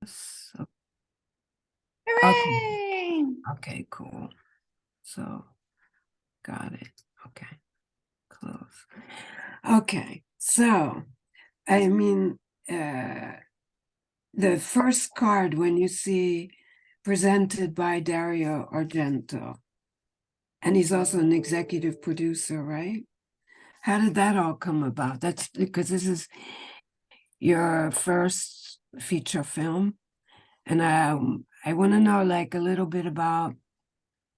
So, okay. Hooray! Okay, cool. So, got it. Okay, close. Okay, so, I mean, the first card when you see presented by Dario Argento, and he's also an executive producer, right? How did that all come about? That's because this is your first feature film, and I want to know like a little bit about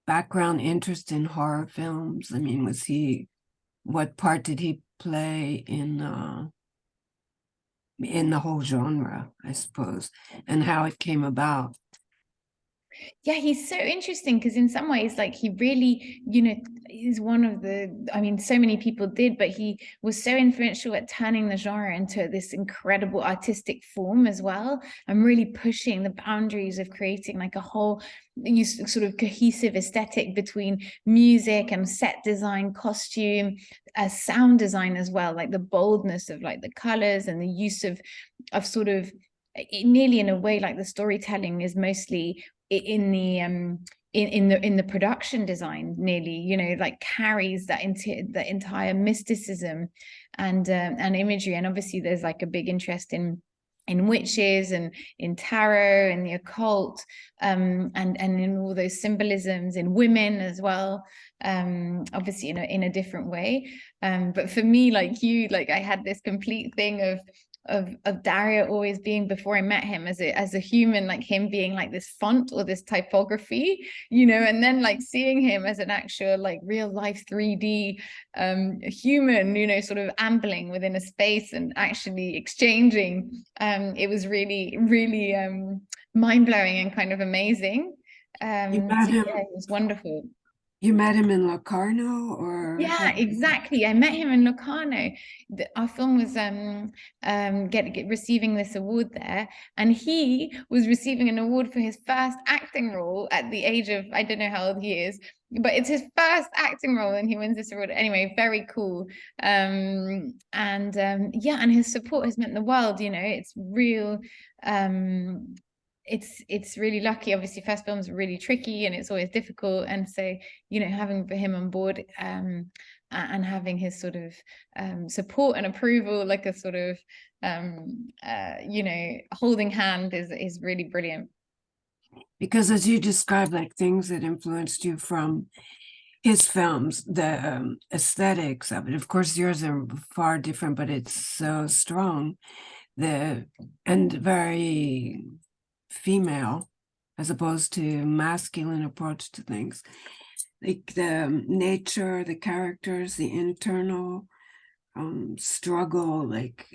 background interest in horror films. I mean, what part did he play in the whole genre, I suppose, and how it came about? Yeah, he's so interesting because in some ways, like he really, is one of I mean, so many people did, but he was so influential at turning the genre into this incredible artistic form as well, and really pushing the boundaries of creating like a whole sort of cohesive aesthetic between music and set design, costume, sound design as well, like the boldness of like the colors and the use of sort of nearly in a way like the storytelling is mostly in the in the production design, nearly, like carries that into the entire mysticism and imagery. And obviously there's like a big interest in witches and in tarot and the occult, and in all those symbolisms in women as well, obviously in a different way. But for me, like you, like I had this complete thing of Dario always being, before I met him, as a human, like him being like this font or this typography, and then like seeing him as an actual like real life 3D human, sort of ambling within a space and actually exchanging. It was really, really mind-blowing and kind of amazing. You So met him. yeah, it was wonderful. You met him in Locarno, or how? Yeah, exactly. I met him in Locarno. Our film was receiving this award there, and he was receiving an award for his first acting role at the age of, I don't know how old he is, but it's his first acting role, and he wins this award. Anyway, very cool. And yeah, and his support has meant the world. It's real. Um, it's really lucky. Obviously, first films are really tricky, and it's always difficult, and so having him on board, and having his sort of support and approval, like a sort of holding hand, is really brilliant. Because as you described, like things that influenced you from his films, the aesthetics of it. Of course, yours are far different, but it's so strong. And very female, as opposed to masculine approach to things. Like the nature, the characters, the internal struggle, like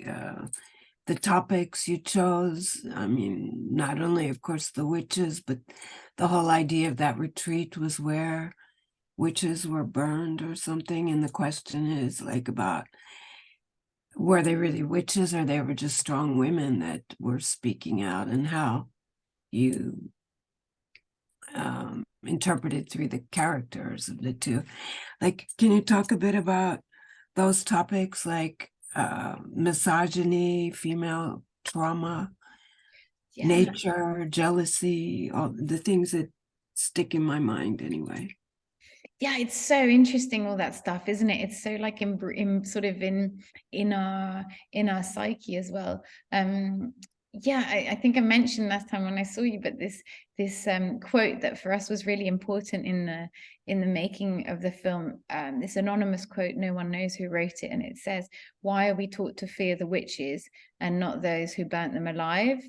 the topics you chose. I mean, not only, of course, the witches, but the whole idea of that retreat was where witches were burned or something. And the question is like about, were they really witches, or they were just strong women that were speaking out, and how you interpreted through the characters of the two. Like, can you talk a bit about those topics, like misogyny, female trauma, Yeah. nature, jealousy, all the things that stick in my mind anyway? Yeah, it's so interesting, all that stuff, isn't it? It's so like in sort of in our psyche as well. Yeah, I think I mentioned last time when I saw you, but this quote that for us was really important in the making of the film. This anonymous quote, no one knows who wrote it, and it says, "Why are we taught to fear the witches and not those who burnt them alive?"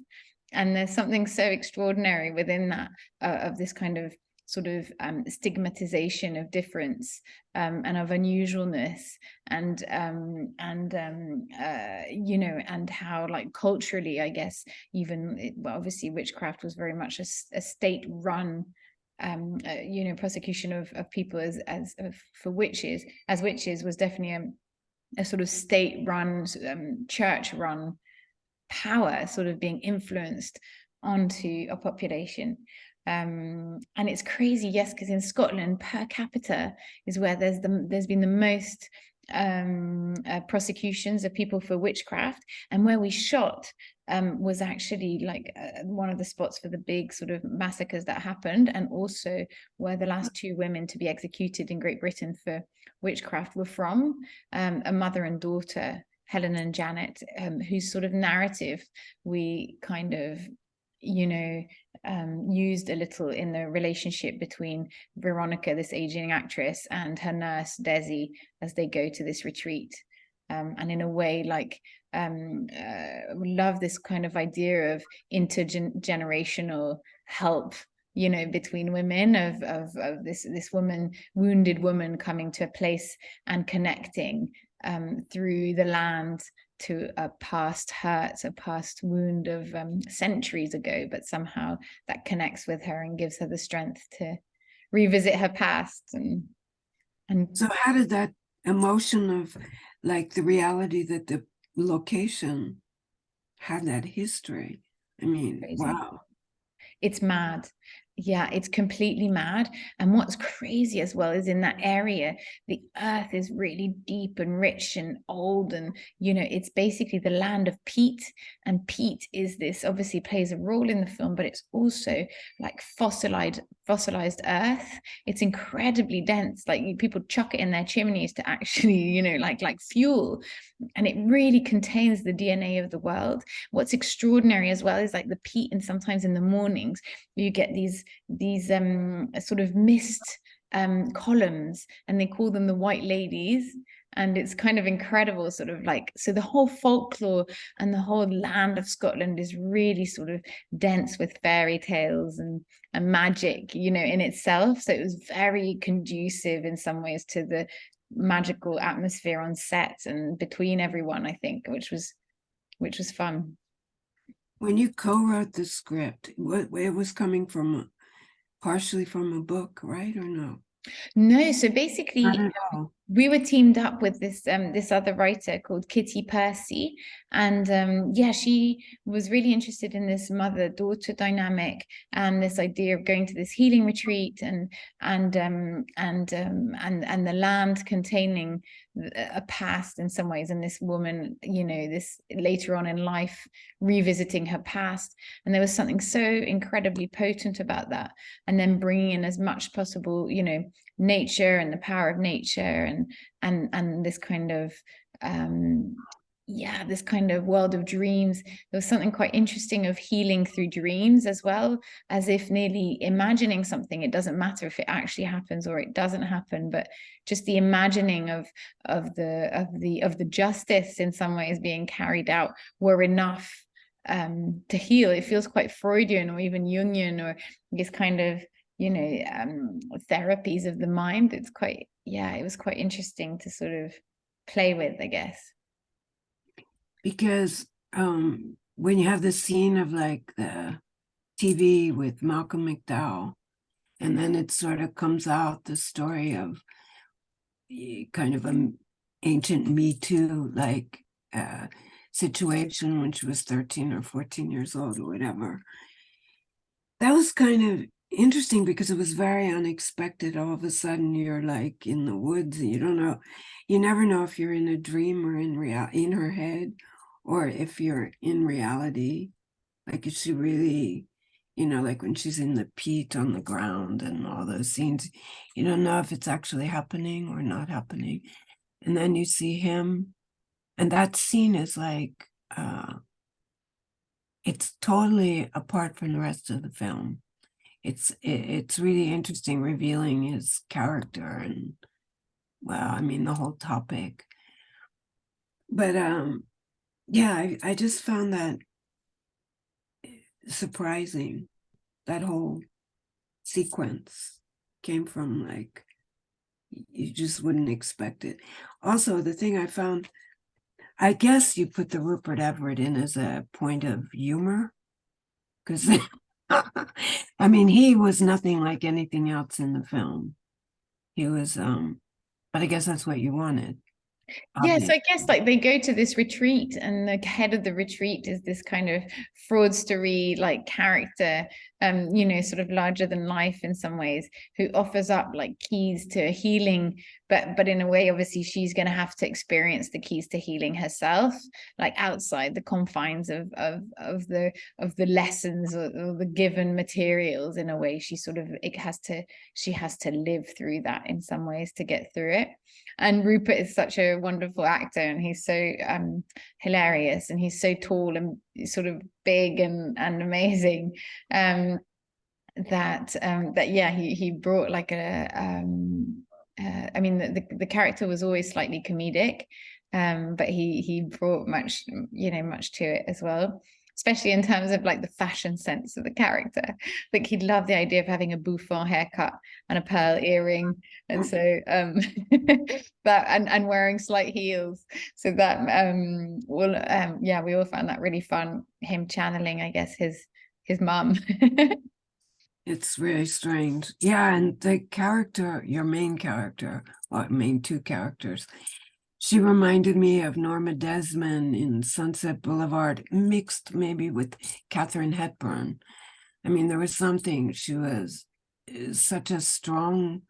And there's something so extraordinary within that, of this kind of sort of stigmatization of difference, and of unusualness, and and how, like, culturally, I guess, even well, obviously witchcraft was very much a state run prosecution of people as for witches, as witches was definitely a sort of state run, church run power, sort of being influenced onto a population. And it's crazy, yes, because in Scotland, per capita is where there's been the most prosecutions of people for witchcraft, and where we shot was actually like one of the spots for the big sort of massacres that happened, and also where the last 2 women to be executed in Great Britain for witchcraft were from, a mother and daughter, Helen and Janet, whose sort of narrative we kind of, you know, used a little in the relationship between Veronica, this aging actress, and her nurse Desi as they go to this retreat. And in a way, like, love this kind of idea of intergenerational help, you know, between women, of this woman, wounded woman, coming to a place and connecting through the land to a past hurt, a past wound of centuries ago, but somehow that connects with her and gives her the strength to revisit her past. And so how did that emotion of like the reality that the location had that history? I mean, crazy. wow. It's mad. Yeah, it's completely mad. And what's crazy as well is in that area, the earth is really deep and rich and old. And, you know, it's basically the land of peat. And peat is this, obviously plays a role in the film, but it's also like fossilized earth. It's incredibly dense. Like people chuck it in their chimneys to actually, you know, like fuel. And it really contains the DNA of the world. What's extraordinary as well is like the peat, and sometimes in the mornings you get these sort of mist columns, and they call them the white ladies. And it's kind of incredible, sort of like, so the whole folklore and the whole land of Scotland is really sort of dense with fairy tales and magic, you know, in itself. So it was very conducive in some ways to the magical atmosphere on set and between everyone, I think, which was fun. When you co-wrote the script, it was coming from partially from a book, right? Or no? No, so Not basically at all. we were teamed up with this other writer called Kitty Percy, and yeah, she was really interested in this mother-daughter dynamic and this idea of going to this healing retreat, and the land containing a past in some ways, and this woman, you know, this later on in life revisiting her past. And there was something so incredibly potent about that, and then bringing in as much possible, you know, nature and the power of nature, and this kind of yeah, this kind of world of dreams. There was something quite interesting of healing through dreams as well, as if nearly imagining something. It doesn't matter if it actually happens or it doesn't happen, but just the imagining of the justice in some ways being carried out were enough to heal. It feels quite Freudian or even Jungian, or this kind of, you know, therapies of the mind. It's quite, yeah, it was quite interesting to sort of play with, I guess. Because when you have the scene of like the TV with Malcolm McDowell, and then it sort of comes out the story of kind of an ancient Me Too like situation when she was 13 or 14 years old or whatever. That was kind of interesting because it was very unexpected. All of a sudden you're like in the woods and you don't know, you never know if you're in a dream or in her head, or if you're in reality. Like, is she really, you know, like when she's in the peat on the ground and all those scenes, you don't know if it's actually happening or not happening. And then you see him, and that scene is like it's totally apart from the rest of the film. It's really interesting, revealing his character, and well, I mean the whole topic. But yeah, I just found that surprising. That whole sequence came from like, you just wouldn't expect it. Also, the thing I found, I guess you put the Rupert Everett in as a point of humor, because I mean, he was nothing like anything else in the film. He was but I guess that's what you wanted. Yes, obvious. I guess like they go to this retreat, and the head of the retreat is this kind of fraudstery like character, sort of larger than life in some ways, who offers up like keys to healing, but in a way, obviously, she's going to have to experience the keys to healing herself, like outside the confines of the lessons, or the given materials. In a way, she has to live through that in some ways to get through it. And Rupert is such a wonderful actor, and he's so hilarious, and he's so tall and sort of big and amazing, that yeah, he brought like I mean, the character was always slightly comedic, but he brought much, much to it as well, especially in terms of like the fashion sense of the character. Like he'd love the idea of having a bouffant haircut and a pearl earring, and so that, and wearing slight heels. So that yeah, we all found that really fun, him channeling, I guess, his mum. It's really strange. Yeah, and the character, your main character, or main two characters, she reminded me of Norma Desmond in Sunset Boulevard, mixed maybe with Katharine Hepburn. I mean, there was something, she was such a strong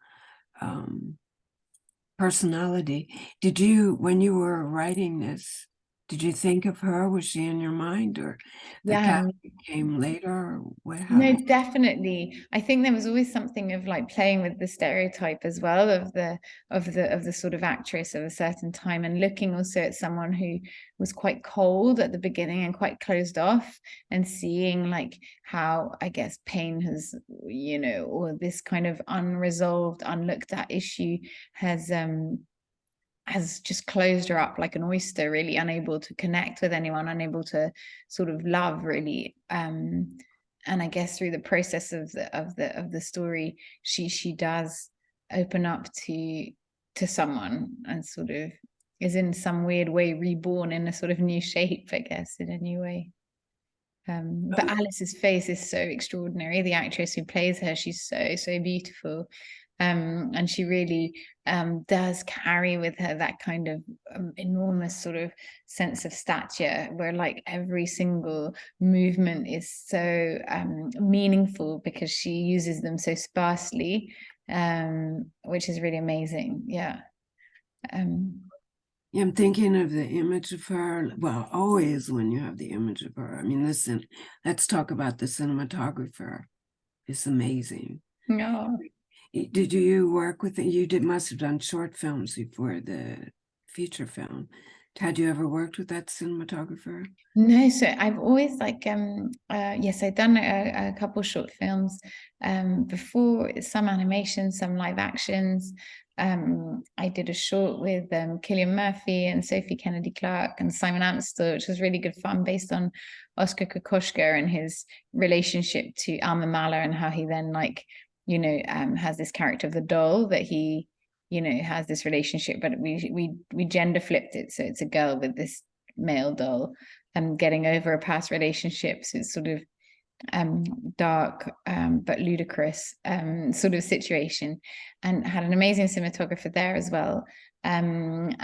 personality. Did you, when you were writing this, did you think of her? Was she in your mind, or the Yeah. character came later? Or what No, happened? definitely. I think there was always something of like playing with the stereotype as well of the sort of actress of a certain time, and looking also at someone who was quite cold at the beginning and quite closed off, and seeing like how, I guess, pain has, or this kind of unresolved, unlooked at issue has just closed her up like an oyster, really unable to connect with anyone, unable to sort of love, really. And I guess through the process of the story, she does open up to someone, and sort of is in some weird way reborn in a sort of new shape, I guess, in a new way. But Alice's face is so extraordinary. The actress who plays her, she's so beautiful. And she really does carry with her that kind of enormous sort of sense of stature, where like every single movement is so meaningful because she uses them so sparsely, which is really amazing. Yeah. Yeah, I'm thinking of the image of her. Well, always when you have the image of her. I mean, listen, let's talk about the cinematographer. It's amazing. No. Did you work with it? You must have done short films before the feature film. Had you ever worked with that cinematographer? No, so I've always like yes, I've done a couple short films before, some animation, some live actions. I did a short with Cillian Murphy and Sophie Kennedy Clark and Simon Amster, which was really good fun, based on Oscar Kokoschka and his relationship to Alma Mahler, and how he then has this character of the doll that he has this relationship, but we gender flipped it, so it's a girl with this male doll, getting over a past relationship. So it's sort of dark but ludicrous sort of situation, and had an amazing cinematographer there as well. And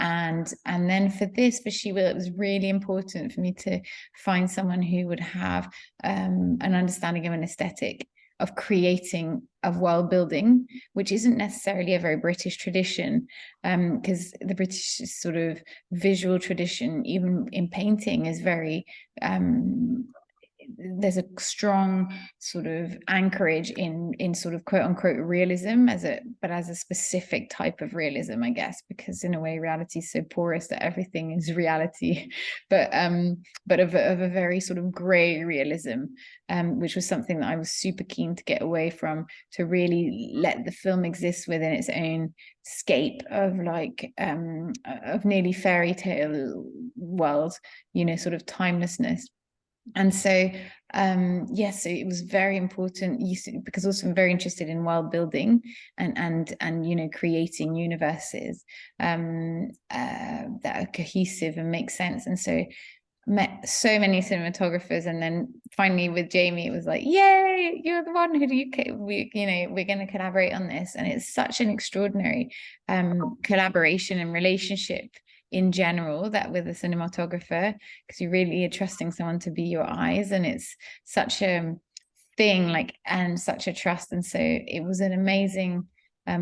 then for She Will, it was really important for me to find someone who would have an understanding of an aesthetic of creating, of world building, which isn't necessarily a very British tradition, because the British sort of visual tradition, even in painting, is very there's a strong sort of anchorage in sort of quote unquote realism, as a specific type of realism, I guess, because in a way reality is so porous that everything is reality, but of a very sort of gray realism, which was something that I was super keen to get away from, to really let the film exist within its own scape of of nearly fairy tale world, sort of timelessness. And so yes, so it was very important, because also I'm very interested in world building and creating universes that are cohesive and make sense. And so met so many cinematographers, and then finally with Jamie, it was like, yay, you're the one who we're going to collaborate on this. And it's such an extraordinary collaboration and relationship, in general, that with a cinematographer, because you really are trusting someone to be your eyes, and it's such a thing, like, and such a trust. And so it was an amazing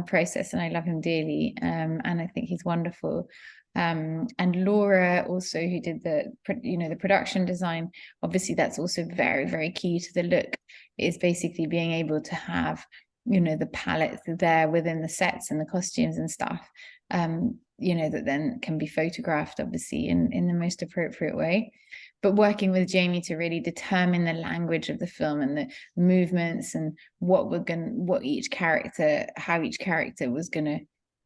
process, and I love him dearly, and I think he's wonderful. And Laura also, who did the production design, obviously that's also very, very key to the look, is basically being able to have the palettes there within the sets and the costumes and stuff, that then can be photographed obviously in the most appropriate way. But working with Jamie to really determine the language of the film and the movements and how each character was gonna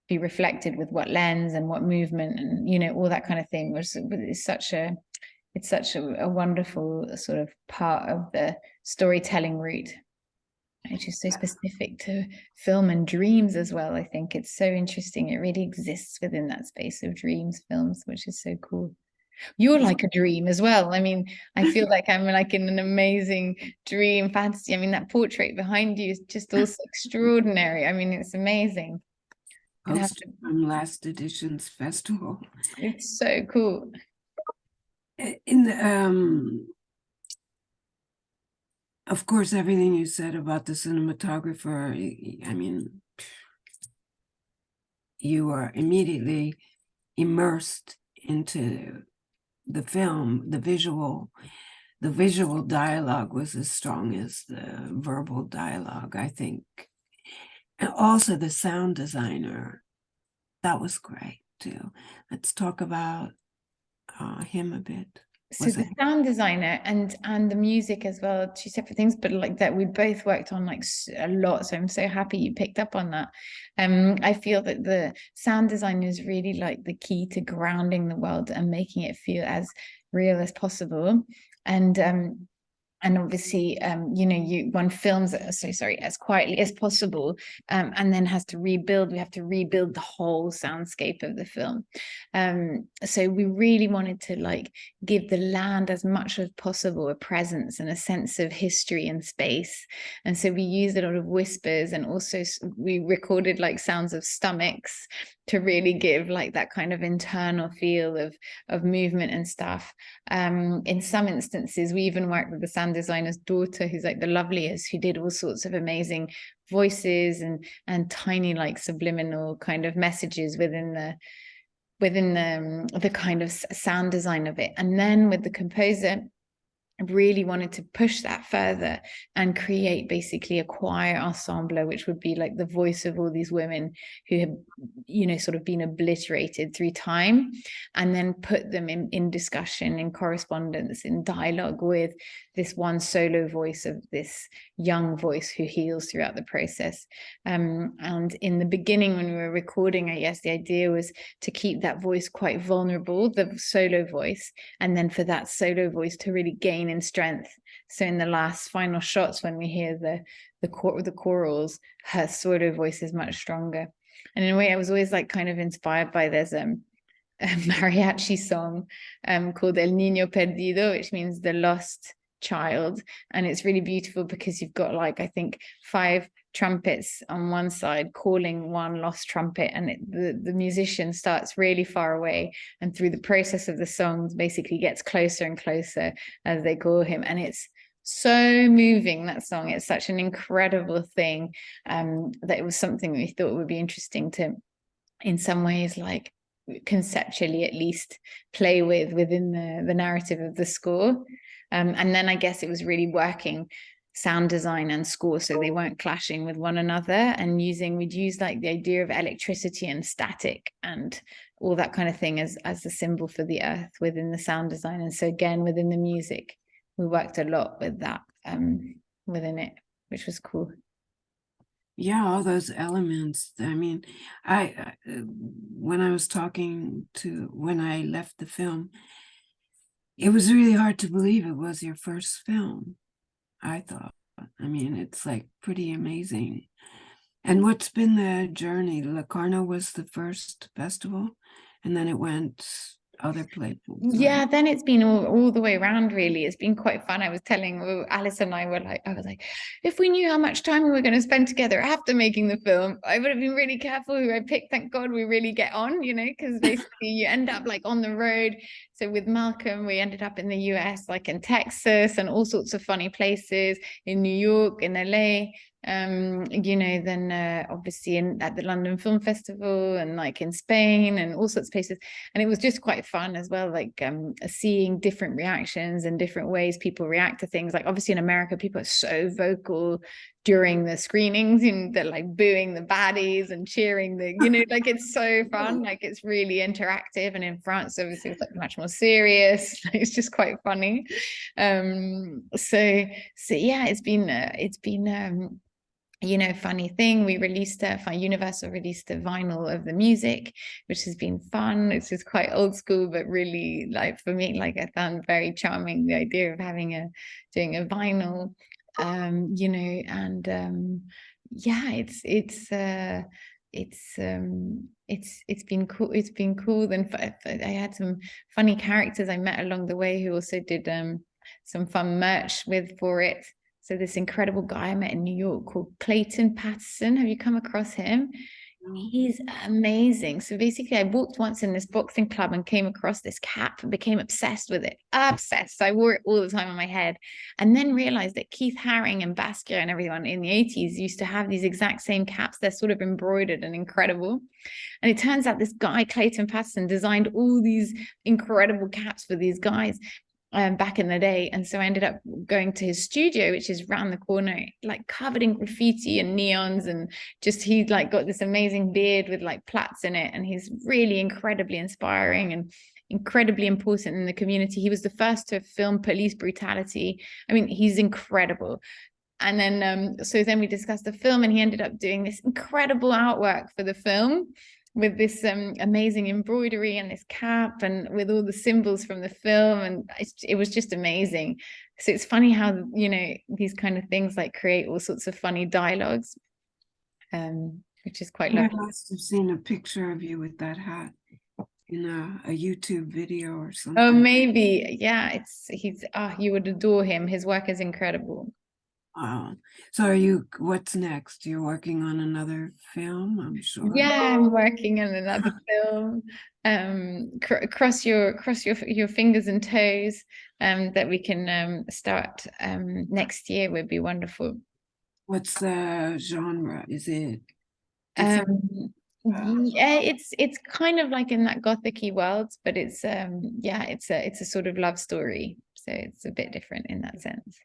be reflected with what lens and what movement, and all that kind of thing, which is such a wonderful sort of part of the storytelling route, which is so specific to film and dreams as well. I think it's so interesting. It really exists within that space of dreams films, which is so cool. You're like a dream as well. I mean, I feel like I'm like in an amazing dream fantasy. I mean, that portrait behind you is just also extraordinary. I mean, it's amazing. Posted from last edition's festival. It's so cool. In the, of course, everything you said about the cinematographer, I mean, you are immediately immersed into the film. The visual dialogue was as strong as the verbal dialogue, I think. And also the sound designer, that was great too. Let's talk about him a bit. So the sound designer and the music as well, two separate things, but like that we both worked on like a lot. So I'm so happy you picked up on that. I feel that the sound design is really like the key to grounding the world and making it feel as real as possible. And obviously, one films as quietly as possible, and then has to rebuild. We have to rebuild the whole soundscape of the film. So we really wanted to like give the land as much as possible a presence and a sense of history and space. And so we used a lot of whispers, and also we recorded like sounds of stomachs to really give like that kind of internal feel of movement and stuff. In some instances, we even worked with the sound designer's daughter, who's like the loveliest, who did all sorts of amazing voices and tiny like subliminal kind of messages within the kind of sound design of it. And then with the composer, I really wanted to push that further and create basically a choir ensemble, which would be like the voice of all these women who have, sort of been obliterated through time, and then put them in discussion, in correspondence, in dialogue with this one solo voice of this young voice who heals throughout the process. And in the beginning, when we were recording, I guess the idea was to keep that voice quite vulnerable, the solo voice, and then for that solo voice to really gain in strength. So in the last final shots, when we hear the chorals, her solo voice is much stronger. And in a way, I was always like kind of inspired by there's a mariachi song called El Niño Perdido, which means the lost child. And it's really beautiful because you've got like, I think 5 trumpets on one side calling one lost trumpet, and the musician starts really far away, and through the process of the songs basically gets closer and closer as they call him. And it's so moving, that song. It's such an incredible thing, that it was something we thought would be interesting to, in some ways, like conceptually at least, play within the narrative of the score. And then I guess it was really working sound design and score so they weren't clashing with one another, and we'd use like the idea of electricity and static and all that kind of thing as a symbol for the earth within the sound design. And so again, within the music, we worked a lot with that within it, which was cool. Yeah, all those elements. I mean, when I left the film, it was really hard to believe it was your first film, I thought. I mean, it's like pretty amazing. And what's been the journey? Locarno was the first festival, and then it went other places? Yeah, then it's been all the way around, really. It's been quite fun. I was telling Alice and I were like, I was like, if we knew how much time we were going to spend together after making the film, I would have been really careful who I picked. Thank God we really get on, you know, because basically you end up like on the road. So with Malcolm, we ended up in the US, like in Texas and all sorts of funny places, in New York, in LA. You know, then obviously at the London Film Festival and like in Spain and all sorts of places. And it was just quite fun as well, like seeing different reactions and different ways people react to things. Like obviously in America, people are so vocal during the screenings, and they're like booing the baddies and cheering the, you know, like it's so fun, like it's really interactive. And in France, obviously, it's like much more serious. It's just quite funny. So yeah, it's been you know, funny thing, we released Universal released a vinyl of the music, which has been fun. It's just quite old school, but really, like, for me, like, I found very charming the idea of doing a vinyl, you know. And yeah, it's been cool. It's been cool. Then I had some funny characters I met along the way who also did some fun merch for it. So this incredible guy I met in New York called Clayton Patterson. Have you come across him? He's amazing. So basically, I walked once in this boxing club and came across this cap and became obsessed with it. Obsessed. I wore it all the time on my head. And then realized that Keith Haring and Basquiat and everyone in the 80s used to have these exact same caps. They're sort of embroidered and incredible. And it turns out this guy, Clayton Patterson, designed all these incredible caps for these guys back in the day. And so I ended up going to his studio, which is around the corner, like covered in graffiti and neons, and just he's like got this amazing beard with like plaits in it, and he's really incredibly inspiring and incredibly important in the community. He was the first to film police brutality. I mean, he's incredible. And then so then we discussed the film, and he ended up doing this incredible artwork for the film with this amazing embroidery and this cap and with all the symbols from the film, and it was just amazing. So it's funny how, you know, these kind of things like create all sorts of funny dialogues, which is quite lovely. I must have seen a picture of you with that hat in a YouTube video or something. Oh, maybe. Yeah, you would adore him. His work is incredible. Wow. So what's next? You're working on another film, I'm sure. Yeah, I'm working on another film. Cross your fingers and toes that we can start next year would be wonderful. What's the genre? Is it different? Yeah, it's kind of like in that gothic-y world, but it's yeah, it's a sort of love story, so it's a bit different in that sense.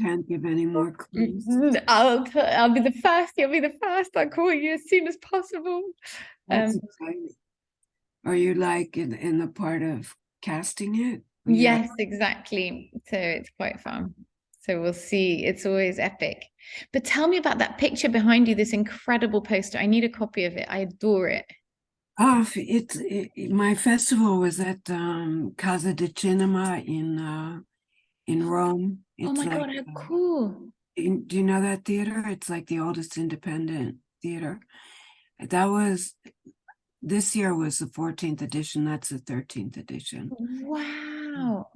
Can't give any more clues. I'll be the first. You'll be the first. I'll call you as soon as possible. That's exciting. Are you like in the part of casting it? Yes, exactly. So it's quite fun. So we'll see. It's always epic. But tell me about that picture behind you, this incredible poster. I need a copy of it. I adore it. Oh, my festival was at Casa di Cinema in Rome. Oh my God, how cool. Do you know that theater? It's like the oldest independent theater. This year was the 14th edition. That's the 13th edition. Wow.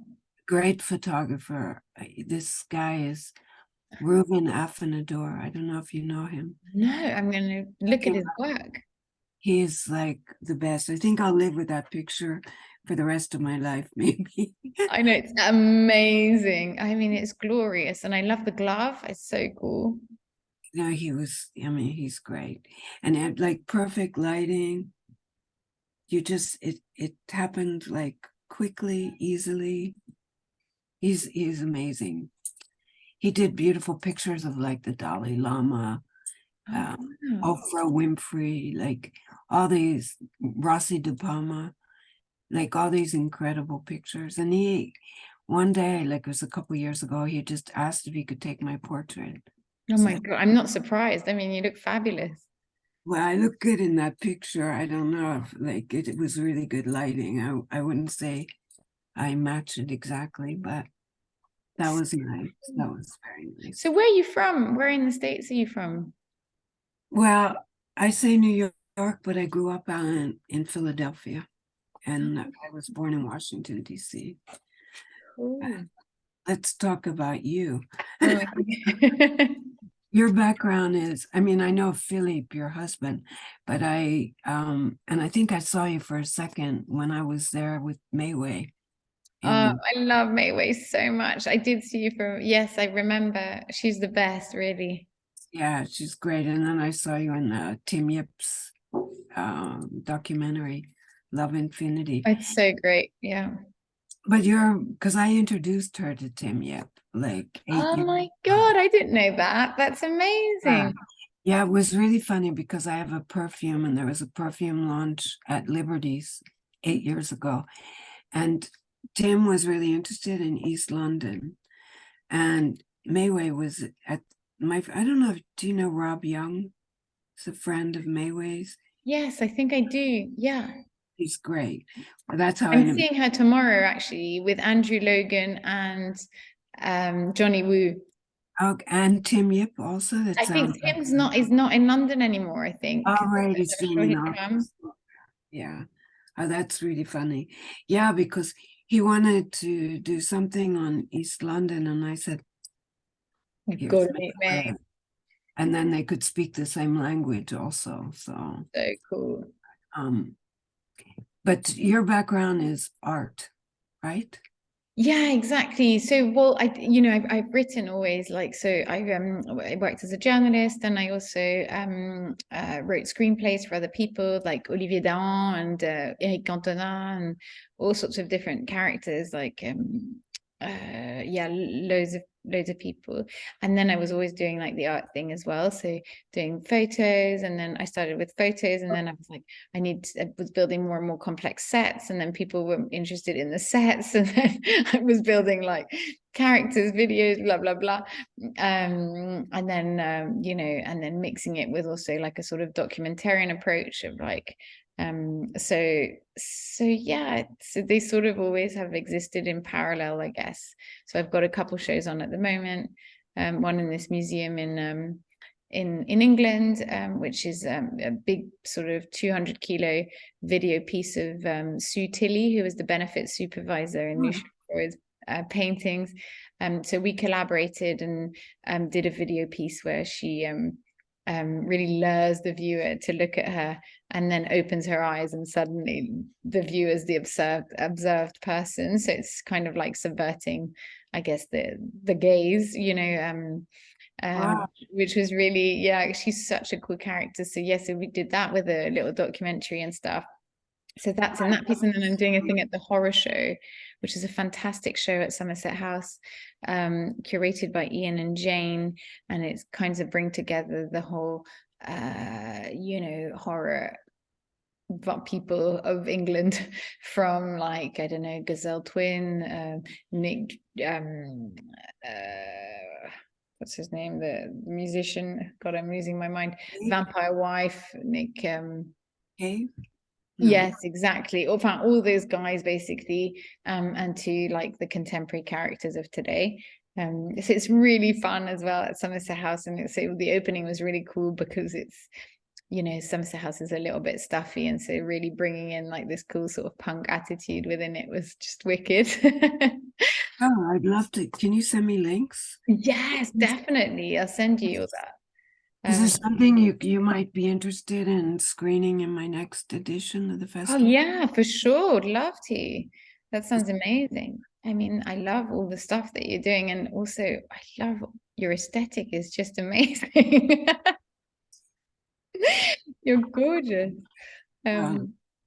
Great photographer. This guy is Ruben Afanador. I don't know if you know him. No, I'm going to look at his work. He's like the best. I think I'll live with that picture for the rest of my life, maybe. I know, it's amazing. I mean, it's glorious. And I love the glove. It's so cool. No, he's great. And it, like perfect lighting. It happened like quickly, easily. He's amazing. He did beautiful pictures of like the Dalai Lama, Wow. Oprah Winfrey, like all these, Rossi de Palma, like all these incredible pictures. And one day, like it was a couple years ago, he just asked if he could take my portrait. Oh my God, I'm not surprised. I mean, you look fabulous. Well, I look good in that picture. I don't know if like it was really good lighting. I wouldn't say I matched it exactly, but that was nice. That was very nice. So where are you from? Where in the States are you from? Well, I say New York, but I grew up in Philadelphia. and I was born in Washington, D.C. Cool. Let's talk about you. Oh, Your background is, I mean, I know Philippe, your husband, but and I think I saw you for a second when I was there with Mayway. I love Mayway so much. I did see you yes, I remember. She's the best, really. Yeah, she's great. And then I saw you in Tim Yip's documentary, Love Infinity. It's so great. Yeah. But because I introduced her to Tim Yip like 8 Oh years my ago. God, I didn't know that. That's Yeah. amazing. Yeah, it was really funny because I have a perfume and there was a perfume launch at Liberty's 8 years ago. And Tim was really interested in East London. And Mayway was at I don't know, do you know Rob Young? He's a friend of Mayway's. Yes, I think I do. Yeah. He's great. That's how I'm seeing her tomorrow actually with Andrew Logan and Johnny Woo. Oh, and Tim Yip also. That I think sounds Tim's not is not in London anymore, I think. all right. He's I'm doing sure an he'd come. Yeah. Oh, that's really funny. Yeah, because he wanted to do something on East London, and I said, You've got "Here's to meet me. Mayway." And then they could speak the same language also. So, So cool. But your background is art, right? Yeah, exactly. So, well, I've written always like, so I worked as a journalist, and I also wrote screenplays for other people like Olivier Dahan and Eric Cantona and all sorts of different characters, like yeah, loads of people. And then I was always doing like the art thing as well, so doing photos, and then I started with photos, and then I was like, I was building more and more complex sets, and then people were interested in the sets, and then I was building like characters, videos, blah blah blah, and then and then mixing it with also like a sort of documentarian approach of like so yeah, so they sort of always have existed in parallel, I guess. So I've got a couple shows on at the moment, one in this museum in England, which is a big sort of 200 kilo video piece of Sue Tilley, who was the benefit supervisor in New Freud's paintings. So we collaborated and did a video piece where she really lures the viewer to look at her, and then opens her eyes, and suddenly the viewer is the observed person. So it's kind of like subverting, I guess, the gaze, Wow. which was really, yeah, she's such a cool character. So yes, so we did that with a little documentary and stuff. So that's in that piece, and then I'm doing a thing at the Horror Show, which is a fantastic show at Somerset House, curated by Ian and Jane, and it's kinds of bring together the whole, horror people of England from like, I don't know, Gazelle Twin, Nick, what's his name, the musician? God, I'm losing my mind. Vampire Wife, Nick. Okay. No. Yes, exactly. All those guys basically, and to like the contemporary characters of today. So it's really fun as well at Somerset House, and so the opening was really cool because it's, Somerset House is a little bit stuffy, and so really bringing in like this cool sort of punk attitude within it was just wicked. Oh, I'd love to. Can you send me links? Yes, definitely. I'll send you all that. Is there something you might be interested in screening in my next edition of the Oh festival? yeah, for sure. Would love to. That sounds amazing. I mean, I love all the stuff that you're doing, and also I love your aesthetic is just amazing. You're gorgeous.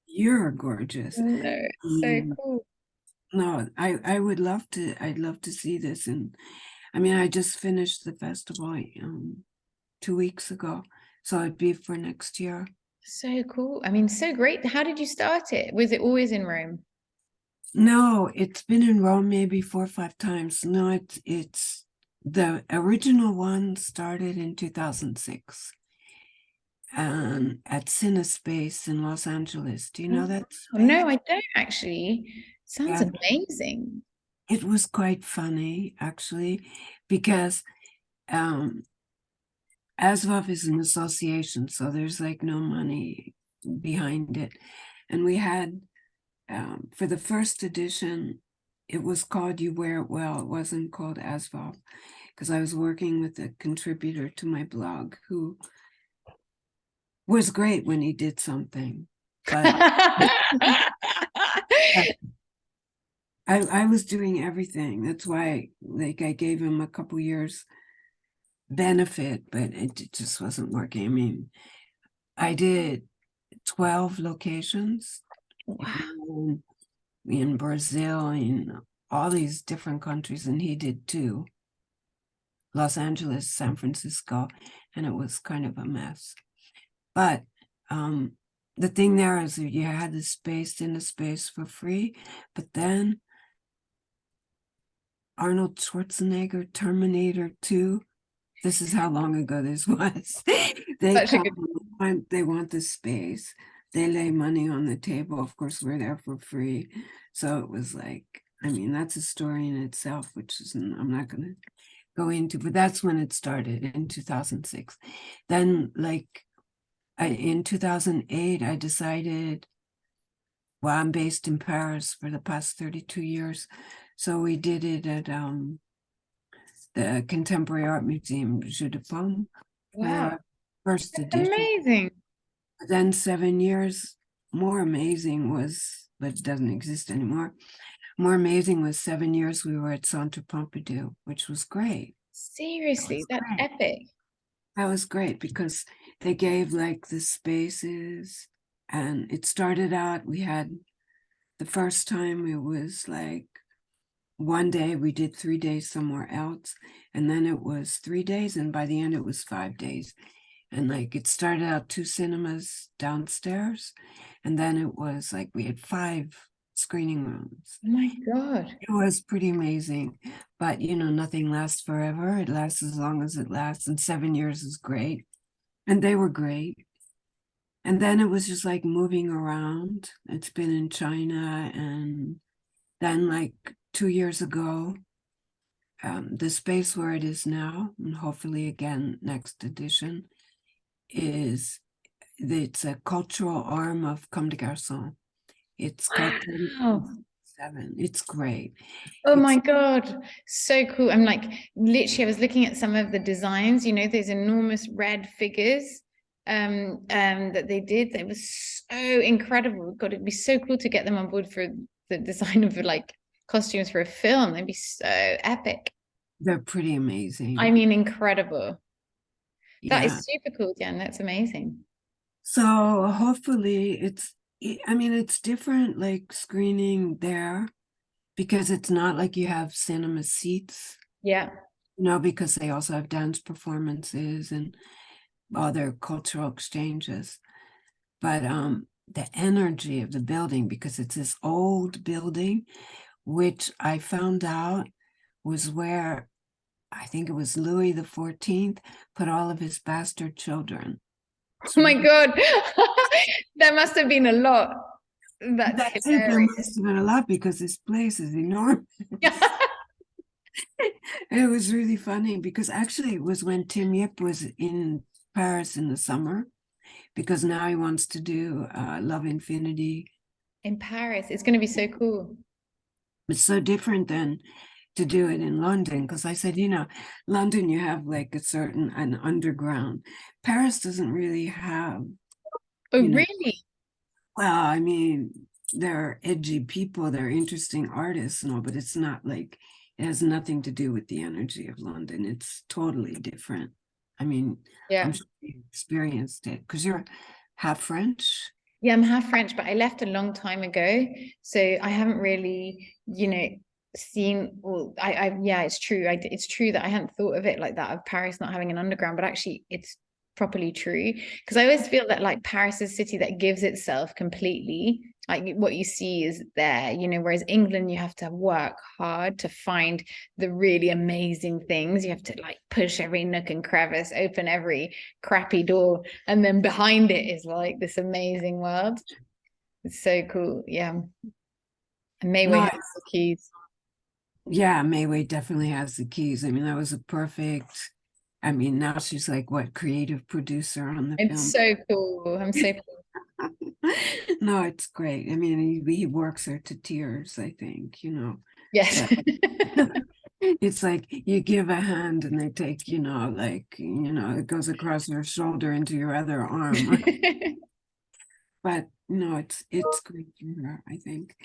You're gorgeous. No, it's so cool. No, I would love to. I'd love to see this. And I mean, I just finished the festival 2 weeks ago, so it'd be for next year. So cool. I mean, so great. How did you start it? Was it always in Rome? No, it's been in Rome maybe 4 or 5 times. No, it's the original one started in 2006 at CineSpace in Los Angeles. Do you know that space? No, I don't actually. Sounds Yeah. amazing. It was quite funny actually, because ASVAF is an association, so there's like no money behind it. And we had for the first edition, it was called You Wear It Well. It wasn't called Asphalt, because I was working with a contributor to my blog who was great when he did something, but I was doing everything. That's why, like, I gave him a couple years benefit, but it just wasn't working. I mean, I did 12 locations Wow. in Brazil, in all these different countries, and he did 2, Los Angeles, San Francisco, and it was kind of a mess. But the thing there is that you had the space in the space for free, but then Arnold Schwarzenegger, Terminator 2. This is how long ago this was. They Such a come, good. they want the space. They lay money on the table. Of course, we're there for free. So it was like, I mean, that's a story in itself, which is, I'm not going to go into, but that's when it started in 2006. Then, like, in 2008, I decided, well, I'm based in Paris for the past 32 years. So we did it at the Contemporary Art Museum, Jeu de Paume, Wow. for first That's edition. amazing. Then 7 years, more amazing was, but it doesn't exist anymore. More amazing was 7 years we were at Centre Pompidou, which was great. Seriously, that's Great. epic. That was great because they gave like the spaces, and it started out, we had the first time it was like one day we did 3 days somewhere else, and then it was 3 days, and by the end it was 5 days. And like it started out 2 cinemas downstairs, and then it was like we had 5 screening rooms. Oh my God. It was pretty amazing, but nothing lasts forever. It lasts as long as it lasts, and 7 years is great, and they were great. And then it was just like moving around. It's been in China, and then like 2 years ago, the space where it is now, and hopefully again next edition, it's a cultural arm of Comme des Garçons. It's called Wow. 7. It's great. Oh my It's God. So cool. I'm like, literally, I was looking at some of the designs, those enormous red figures that they did. They were so incredible. God, it'd be so cool to get them on board for the design of like costumes for a film. They'd be so epic. they're pretty amazing. I mean, incredible. That Yeah. is super cool, Jan. That's amazing. So hopefully I mean, it's different like screening there because it's not like you have cinema seats, Yeah. because they also have dance performances and other cultural exchanges. But the energy of the building, because it's this old building, which I found out was where I think it was Louis XIV put all of his bastard children. Oh my God. That must have been a lot. That's That's it. There hilarious. must have been a lot because this place is enormous. It was really funny because actually it was when Tim Yip was in Paris in the summer, because now he wants to do Love Infinity. In Paris. It's going to be so cool. It's so different than to do it in London, because I said, London, you have like an underground. Paris doesn't really have, Oh, you know, really? well, I mean, they're edgy people, they're interesting artists and all, but it's not like, it has nothing to do with the energy of London. It's totally different. I mean, Yeah. I'm sure you experienced it because you're half French. Yeah, I'm half French, but I left a long time ago. So I haven't really, seen, well, yeah, it's true. It's true that I hadn't thought of it like that, of Paris not having an underground, but actually it's properly true. Because I always feel that like Paris is a city that gives itself completely. Like what you see is there, whereas England, you have to work hard to find the really amazing things. You have to like push every nook and crevice, open every crappy door, and then behind it is like this amazing world. It's so cool. Yeah. And Mayway No, has the keys. yeah, Mayway definitely has the keys. I mean, that was a perfect. I mean, now she's like what, creative producer on the It's film. so cool. I'm so cool. No, it's great. I mean, he works her to tears, I think, Yes. but it's like you give a hand and they take, like, it goes across your shoulder into your other arm. But no, it's great for her, I think.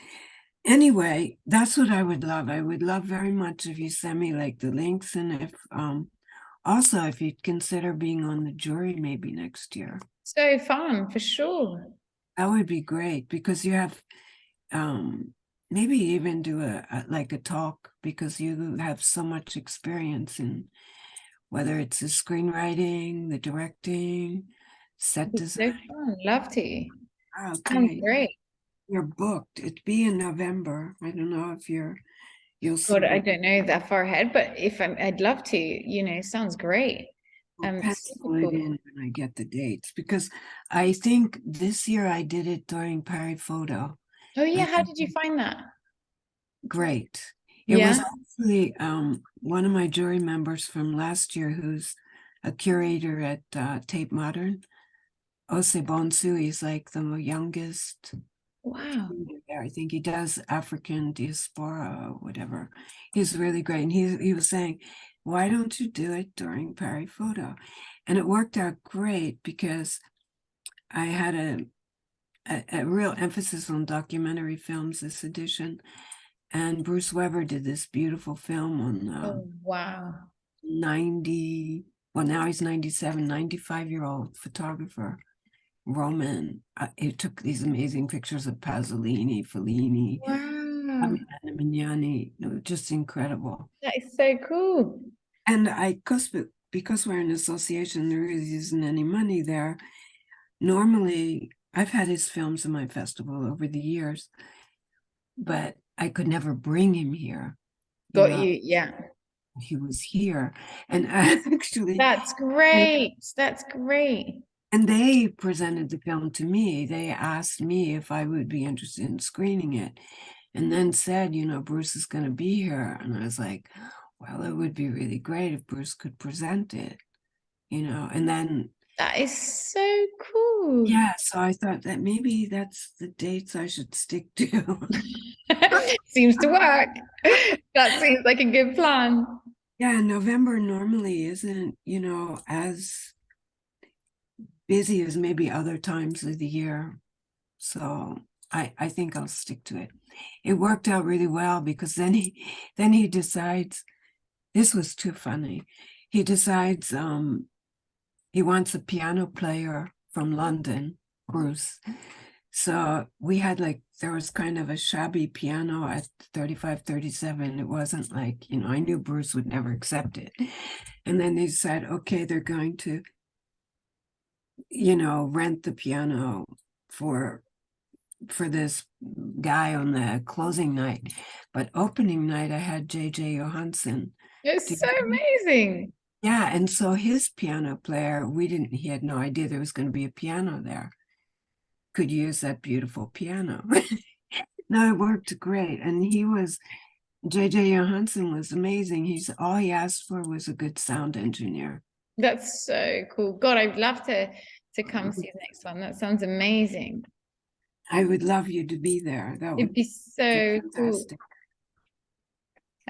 Anyway, that's what I would love. I would love very much if you send me like the links, and if also if you'd consider being on the jury maybe next year. So fun, for sure. That would be great, because you have maybe even do like a talk, because you have so much experience in whether it's the screenwriting, the directing, set It's so design. fun. Love to. Oh, Sounds great. great. You're booked. It'd be in November. I don't know if you'll see God, I what don't know that far ahead, but if I'd love to, sounds great. I'll Super pencil it cool. in when I get the dates, because I think this year I did it during Perry Photo. Oh yeah, And how did you find that? great. It was Yeah. actually one of my jury members from last year, who's a curator at Tate Modern. Ose Bonsu, he's like the youngest Wow. curator there. I think he does African diaspora or whatever. He's really great. And he was saying, why don't you do it during Perry Photo? And it worked out great, because I had a real emphasis on documentary films this edition. And Bruce Weber did this beautiful film on Oh wow. 90, well, now he's 97, 95-year-old photographer, Roman. He took these amazing pictures of Pasolini, Fellini, Wow. Mignani, just incredible. That is so cool. And because we're an association, there isn't any money there. Normally, I've had his films in my festival over the years, but I could never bring him here. Got you. Yeah. He was here, and actually, That's great. That's great. and they presented the film to me. They asked me if I would be interested in screening it, and then said, Bruce is going to be here. And I was like, well, it would be really great if Bruce could present it, and then, That is so cool. yeah, so I thought that maybe that's the dates I should stick to. Seems to work. That seems like a good plan. Yeah, November normally isn't, as busy as maybe other times of the year. So I think I'll stick to it. It worked out really well, because then he decides, this was too funny. He decides he wants a piano player from London, Bruce. So we had there was kind of a shabby piano at 3537. It wasn't like, I knew Bruce would never accept it. And then they said, okay, they're going to, rent the piano for this guy on the closing night. But opening night, I had J.J. Johansson. It's so amazing. Yeah, and so his piano player, he had no idea there was going to be a piano there, could use that beautiful piano. No, it worked great. And J.J. Johansson was amazing. All he asked for was a good sound engineer. That's so cool. God, I'd love to come see the next one. That sounds amazing. I would love you to be there. That It'd would be be so cool. fantastic.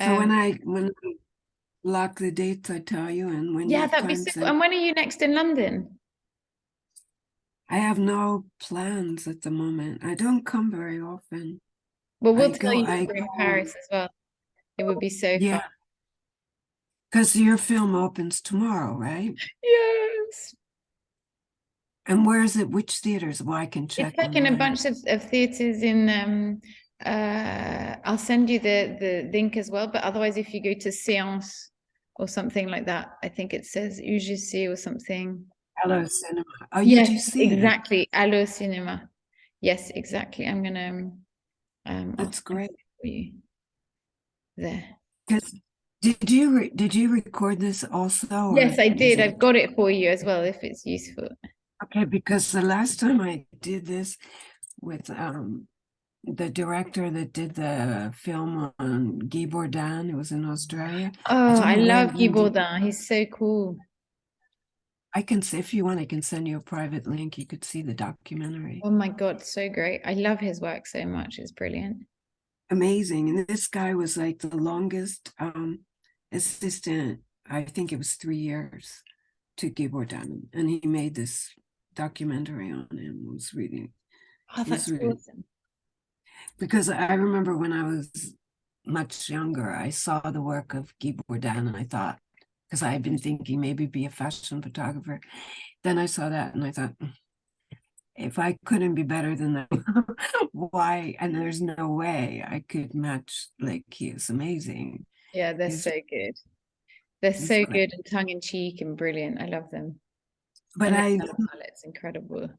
So when I lock the dates, I tell you, and when you Yeah, have that'd be time, so cool. And when are you next in London? I have no plans at the moment. I don't come very often. Well, we'll I tell go, you I we're in go, Paris as well. It would be so fun. yeah, because your film opens tomorrow, right? Yes. And where is it? Which theaters? Well, I can check It's like in a online. bunch of theaters in I'll send you the link as well, but otherwise if you go to Séance or something like that, I think it says UGC or something. Hello Cinema. Oh, you do Yes, see it. exactly. Allo Cinema. Yes, exactly. I'm gonna That's great. for you there. Because did you record this also? Yes, Or I is did. it I've got it for you as well if it's useful. okay? Because the last time I did this with the director that did the film on Guy Bourdin, it was in Australia. Oh, I don't know love when Guy he did. Bourdin. He's so cool. I can say, if you want, I can send you a private link. You could see the documentary. Oh my God, so great. I love his work so much. It's brilliant. Amazing. And this guy was like the longest assistant. I think it was 3 years to Gabor Danum, and he made this documentary on him. Oh, It was that's really, awesome. because I remember when I was much younger, I saw the work of Gabor Dan, and I thought, because I had been thinking maybe be a fashion photographer, then I saw that and I thought, if I couldn't be better than that, why? And there's no way I could match. Like, he is amazing. Yeah, they're He's, so good. They're he's so like, good and tongue in cheek and brilliant. I love them. but And their color palette's incredible.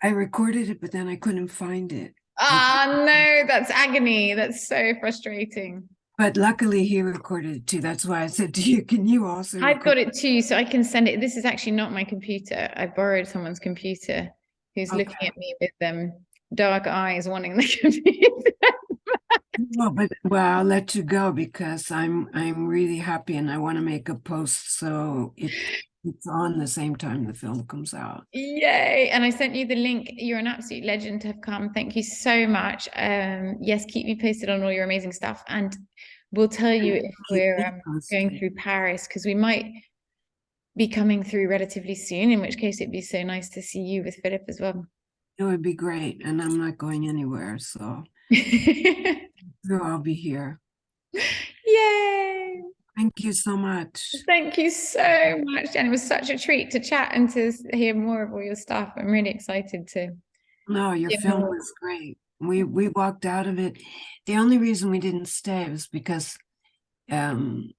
I recorded it, but then I couldn't find it. Ah, no, that's agony. That's so frustrating. But luckily he recorded it too. That's why I said to you, can you also I've record? got it too, so I can send it. This is actually not my computer. I borrowed someone's computer who's looking Okay. at me with dark eyes wanting the computer. Well, I'll let you go because I'm really happy and I want to make a post so it's on the same time the film comes out. Yay. And I sent you the link. You're an absolute legend to have come. Thank you so much. Yes, keep me posted on all your amazing stuff. And we'll tell you if Keep we're me going posted. through Paris, because we might be coming through relatively soon, in which case it'd be so nice to see you with Philip as well. It would be great, and I'm not going anywhere, so sure I'll be here. Yay. Thank you so much. Thank you so much, Jen. It was such a treat to chat and to hear more of all your stuff. I'm really excited to No, your hear film more. was great. We walked out of it. The only reason we didn't stay was because um,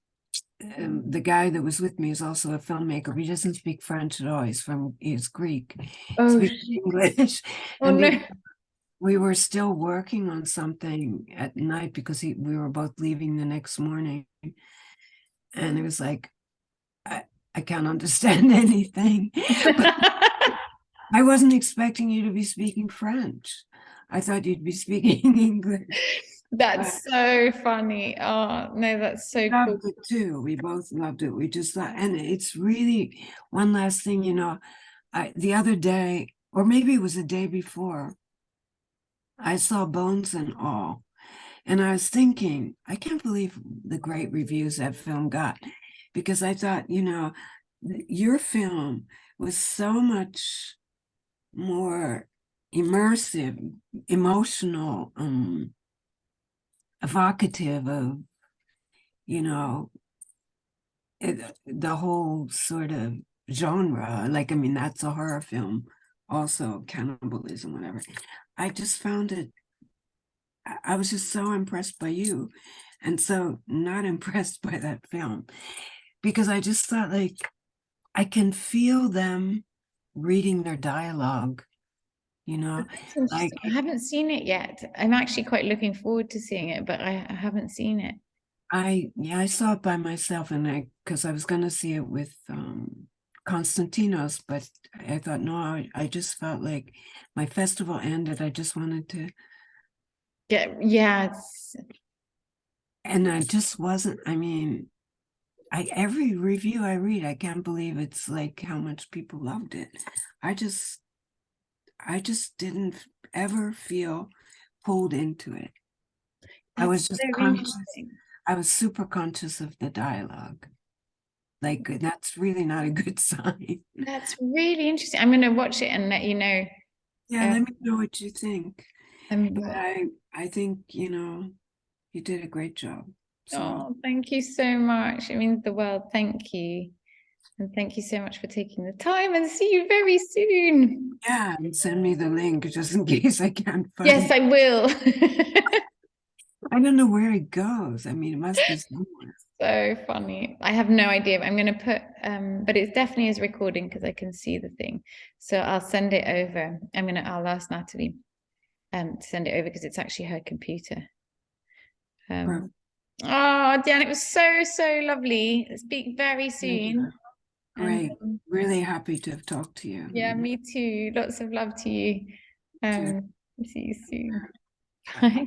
the guy that was with me is also a filmmaker, but he doesn't speak French at all. He's Greek, Oh, speaks English, oh and no. we were still working on something at night because we were both leaving the next morning, and it was like, I can't understand anything. But I wasn't expecting you to be speaking French. I thought you'd be speaking English. That's so funny. Oh, no, that's so cool. Loved it too. We both loved it. We just thought, and it's really one last thing, the other day, or maybe it was the day before, I saw Bones and All, and I was thinking, I can't believe the great reviews that film got, because I thought, your film was so much more immersive, emotional, evocative of, the whole sort of genre. Like, I mean, that's a horror film, also cannibalism, whatever. I just found it, I was just so impressed by you and so not impressed by that film, because I just thought, like, I can feel them reading their dialogue, That's interesting. like I haven't seen it yet. I'm actually quite looking forward to seeing it, but I haven't seen it. I saw it by myself, and because I was going to see it with Konstantinos, but I thought, no, I just felt like my festival ended. I just wanted to, Yeah, and I just wasn't, I mean, every review I read, I can't believe it's like how much people loved it. I just didn't ever feel pulled into it. I was that's just so conscious. interesting. I was super conscious of the dialogue. Like, that's really not a good sign. That's really interesting. I'm going to watch it and let you know. Yeah, let me know what you think. But Yeah. I think, you did a great job. So, Oh, thank you so much. It means the world. Thank you. And thank you so much for taking the time, and see you very soon. yeah, and send me the link just in case I can't find Yes, it. I will. I don't know where it goes. I mean, it must be somewhere. So funny. I have no idea. I'm going to put, but it definitely is recording because I can see the thing. So I'll send it over. I'll ask Natalie to send it over because it's actually her computer. Perfect. Oh, Dan, it was so, so lovely. Speak very soon. Great. And Really happy to have talked to you. yeah, me too. Lots of love to you. Too. See you soon. Bye. Bye.